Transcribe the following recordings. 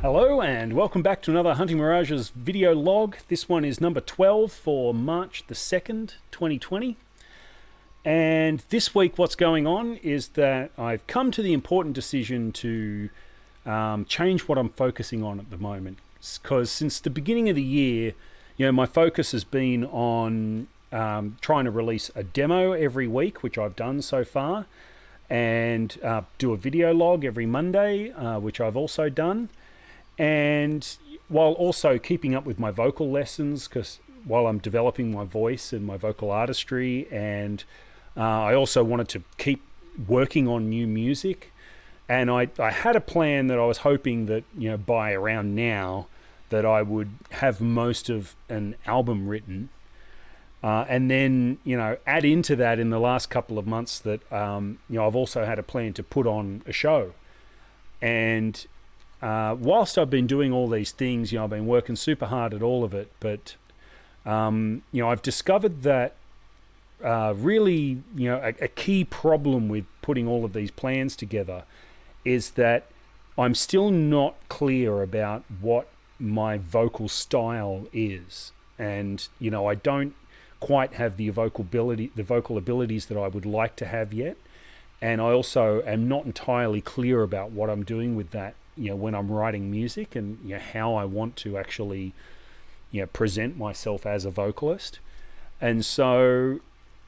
Hello and welcome back to another Hunting Mirages video log. This one is number 12 for March the 2nd, 2020. And this week what's going on is that I've come to the important decision to change what I'm focusing on at the moment. Because since the beginning of the year, my focus has been on trying to release a demo every week, which I've done so far, and do a video log every Monday, which I've also done. And while also keeping up with my vocal lessons, because while I'm developing my voice and my vocal artistry, and I also wanted to keep working on new music. And I had a plan that I was hoping that, by around now, that I would have most of an album written. And then, add into that in the last couple of months that, I've also had a plan to put on a show. And whilst I've been doing all these things, I've been working super hard at all of it, but I've discovered that really, a key problem with putting all of these plans together is that I'm still not clear about what my vocal style is, and I don't quite have the vocal abilities that I would like to have yet, and I also am not entirely clear about what I'm doing with that. When I'm writing music, and how I want to actually present myself as a vocalist. And so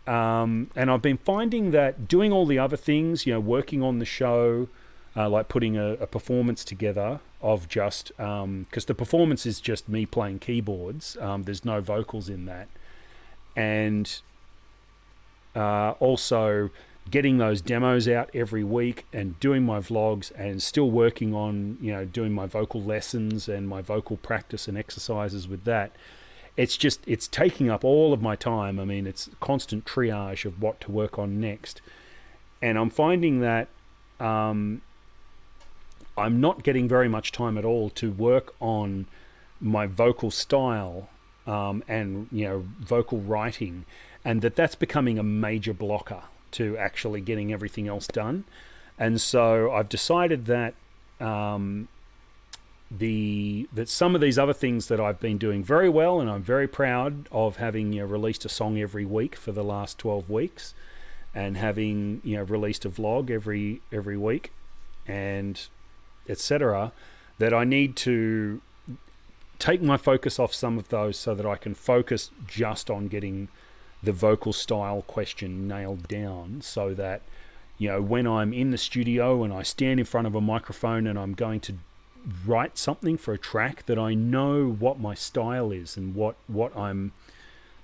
and I've been finding that doing all the other things, working on the show, like putting a performance together of just because the performance is just me playing keyboards, there's no vocals in that, and also getting those demos out every week and doing my vlogs and still working on, doing my vocal lessons and my vocal practice and exercises with that. It's taking up all of my time. I mean, it's constant triage of what to work on next. And I'm finding that I'm not getting very much time at all to work on my vocal style and, vocal writing, and that's becoming a major blocker to actually getting everything else done. And so I've decided that that some of these other things that I've been doing very well, and I'm very proud of having released a song every week for the last 12 weeks, and having released a vlog every week, and etc., that I need to take my focus off some of those so that I can focus just on getting the vocal style question nailed down, so that when I'm in the studio and I stand in front of a microphone and I'm going to write something for a track, that I know what my style is and what I'm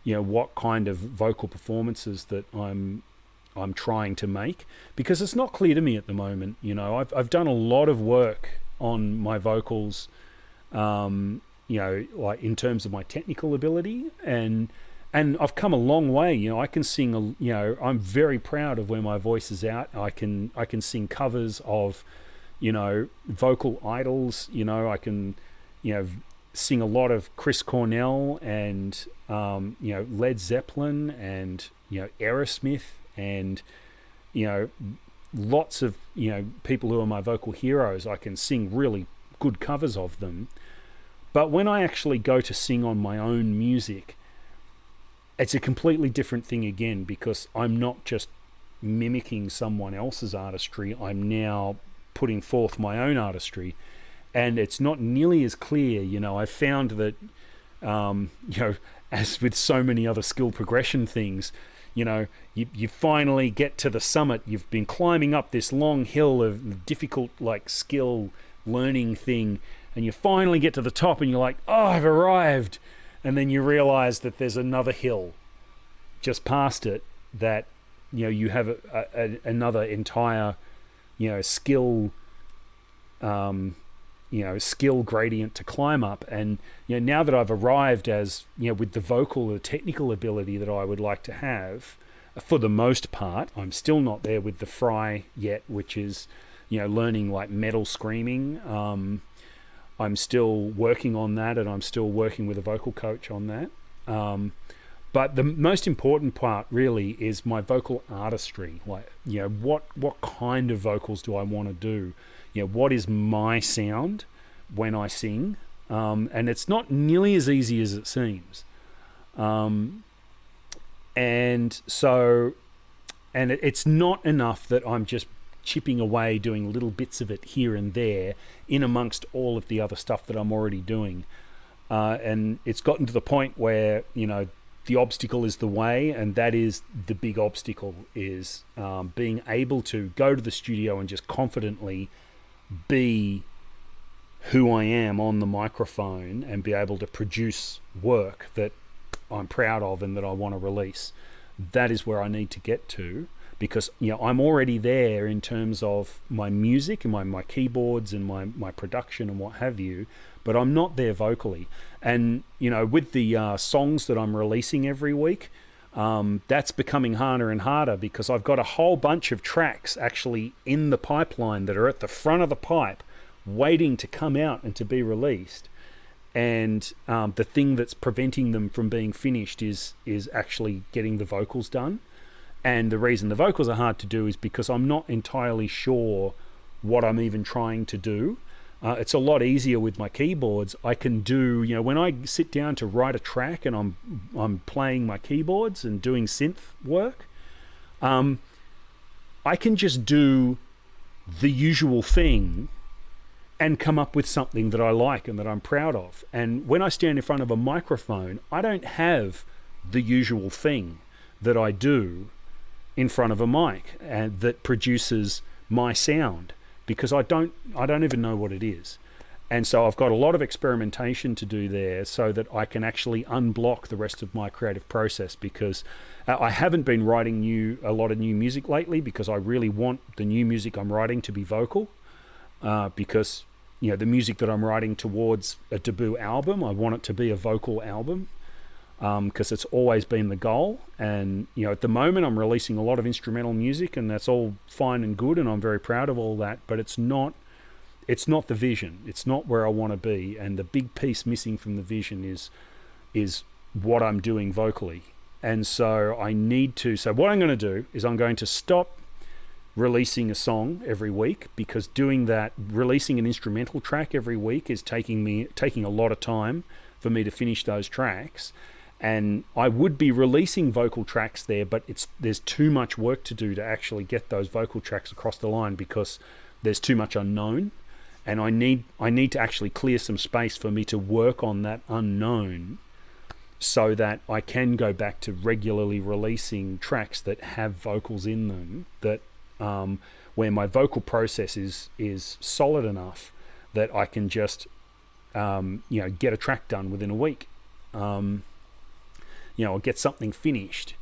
what kind of vocal performances that I'm trying to make, because it's not clear to me at the moment. I've done a lot of work on my vocals, like in terms of my technical ability, and I've come a long way. I can sing. I'm very proud of where my voice is at. I can sing covers of, vocal idols. I can, sing a lot of Chris Cornell and, Led Zeppelin and, Aerosmith and, lots of, people who are my vocal heroes. I can sing really good covers of them. But when I actually go to sing on my own music, it's a completely different thing again, because I'm not just mimicking someone else's artistry. I'm now putting forth my own artistry, and it's not nearly as clear. I've found that, as with so many other skill progression things, you finally get to the summit. You've been climbing up this long hill of difficult, skill learning thing, and you finally get to the top and you're like, oh, I've arrived. And then you realize that there's another hill just past it that, you have another entire, skill, skill gradient to climb up. And, now that I've arrived as, with the vocal or technical ability that I would like to have, for the most part, I'm still not there with the fry yet, which is, learning metal screaming. I'm still working on that, and I'm still working with a vocal coach on that. But the most important part really is my vocal artistry. Like, what kind of vocals do I want to do? What is my sound when I sing? And it's not nearly as easy as it seems. And it's not enough that I'm just chipping away doing little bits of it here and there in amongst all of the other stuff that I'm already doing. And it's gotten to the point where, the obstacle is the way, and that is the big obstacle, is being able to go to the studio and just confidently be who I am on the microphone and be able to produce work that I'm proud of and that I want to release. That is where I need to get to, because I'm already there in terms of my music and my keyboards and my production and what have you, but I'm not there vocally. And with the songs that I'm releasing every week, that's becoming harder and harder, because I've got a whole bunch of tracks actually in the pipeline that are at the front of the pipe waiting to come out and to be released. And the thing that's preventing them from being finished is actually getting the vocals done. And the reason the vocals are hard to do is because I'm not entirely sure what I'm even trying to do. It's a lot easier with my keyboards. I can do, when I sit down to write a track and I'm playing my keyboards and doing synth work, I can just do the usual thing and come up with something that I like and that I'm proud of. And when I stand in front of a microphone, I don't have the usual thing that I do in front of a mic and that produces my sound, because I don't even know what it is. And so I've got a lot of experimentation to do there so that I can actually unblock the rest of my creative process, because I haven't been writing a lot of new music lately, because I really want the new music I'm writing to be vocal. Because the music that I'm writing towards a debut album, I want it to be a vocal album, because it's always been the goal. And at the moment I'm releasing a lot of instrumental music, and that's all fine and good, and I'm very proud of all that, but it's not the vision. It's not where I want to be. And the big piece missing from the vision is what I'm doing vocally. And so so what I'm going to do is I'm going to stop releasing a song every week, because releasing an instrumental track every week is taking a lot of time for me to finish those tracks. And I would be releasing vocal tracks there, but there's too much work to do to actually get those vocal tracks across the line, because there's too much unknown, and I need to actually clear some space for me to work on that unknown, so that I can go back to regularly releasing tracks that have vocals in them, that where my vocal process is solid enough that I can just get a track done within a week, or get something finished.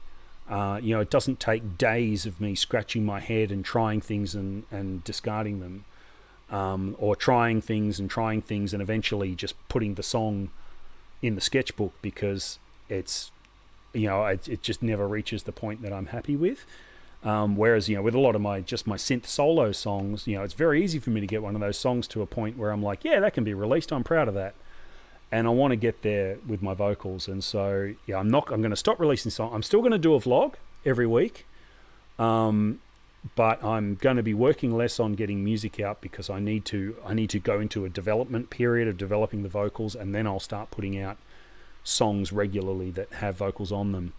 It doesn't take days of me scratching my head and trying things and discarding them, or trying things and eventually just putting the song in the sketchbook, because it just never reaches the point that I'm happy with. Whereas, with a lot of my synth solo songs, it's very easy for me to get one of those songs to a point where I'm like, yeah, that can be released. I'm proud of that. And I want to get there with my vocals. And so, I'm going to stop releasing songs. I'm still going to do a vlog every week. But I'm going to be working less on getting music out, because I need to go into a development period of developing the vocals, and then I'll start putting out songs regularly that have vocals on them.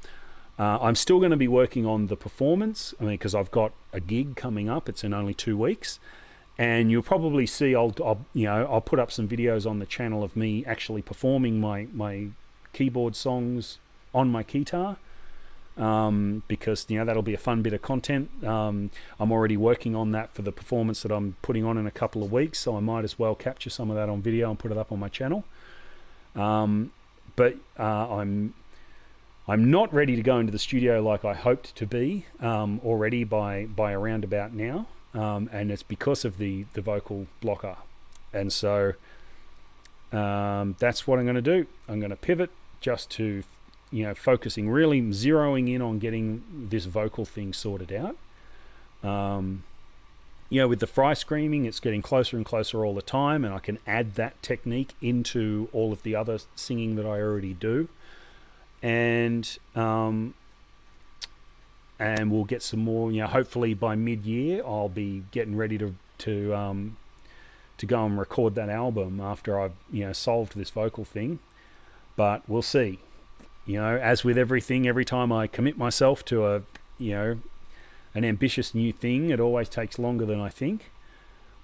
I'm still going to be working on the performance, because I've got a gig coming up. It's in only 2 weeks, and you'll probably see I'll put up some videos on the channel of me actually performing my keyboard songs on my guitar, because that'll be a fun bit of content. I'm already working on that for the performance that I'm putting on in a couple of weeks, so I might as well capture some of that on video and put it up on my channel. But I'm not ready to go into the studio like I hoped to be already by around about now, and it's because of the vocal blocker. And so that's what I'm going to do. I'm going to pivot just to focusing, really zeroing in on getting this vocal thing sorted out. With the fry screaming, it's getting closer and closer all the time, and I can add that technique into all of the other singing that I already do. and we'll get some more. Hopefully by mid-year, I'll be getting ready to go and record that album after I've solved this vocal thing. But we'll see. As with everything, every time I commit myself to an ambitious new thing, it always takes longer than I think.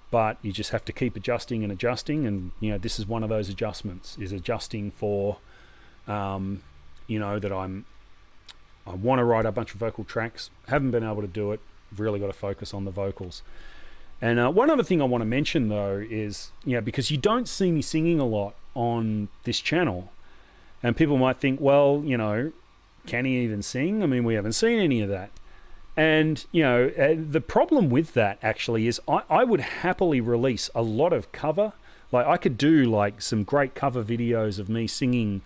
But you just have to keep adjusting and adjusting, and this is one of those adjustments. Is adjusting for, that I want to write a bunch of vocal tracks. Haven't been able to do it. Really got to focus on the vocals. And one other thing I want to mention though is, because you don't see me singing a lot on this channel, and people might think, well, can he even sing? I mean, we haven't seen any of that. And, the problem with that actually is I would happily release a lot of cover. Like I could do like some great cover videos of me singing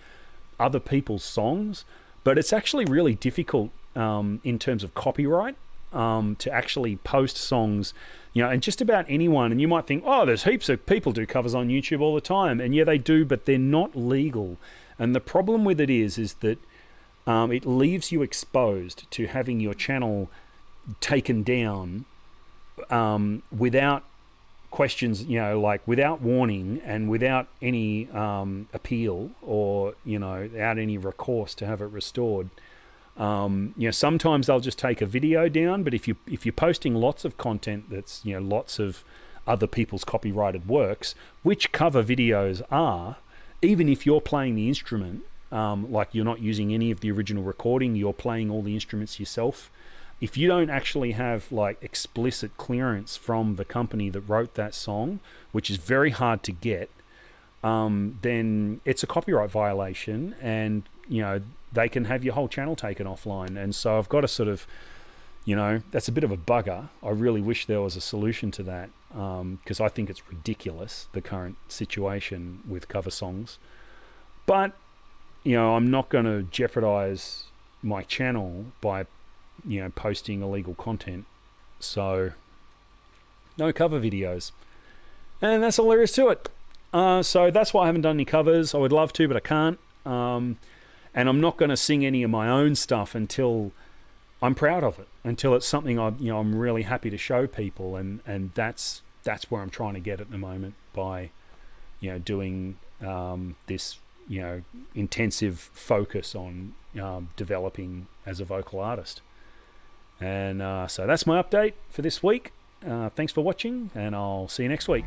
other people's songs, but it's actually really difficult in terms of copyright to actually post songs, and just about anyone. And you might think, oh, there's heaps of people do covers on YouTube all the time. And yeah, they do, but they're not legal. And the problem with it is that it leaves you exposed to having your channel taken down without questions, like without warning and without any appeal or, without any recourse to have it restored. Sometimes they'll just take a video down, but if you're posting lots of content that's, lots of other people's copyrighted works, which cover videos are, even if you're playing the instrument, like you're not using any of the original recording, you're playing all the instruments yourself. If you don't actually have like explicit clearance from the company that wrote that song, which is very hard to get, then it's a copyright violation, and they can have your whole channel taken offline. And so I've got to sort of, that's a bit of a bugger. I really wish there was a solution to that, because I think it's ridiculous, the current situation with cover songs. But I'm not going to jeopardize my channel by posting illegal content. So no cover videos, and that's all there is to it. So that's why I haven't done any covers. I would love to, but I can't. And I'm not going to sing any of my own stuff until I'm proud of it, until it's something I'm really happy to show people. And that's where I'm trying to get at the moment by doing this intensive focus on developing as a vocal artist. And so that's my update for this week. Thanks for watching, and I'll see you next week.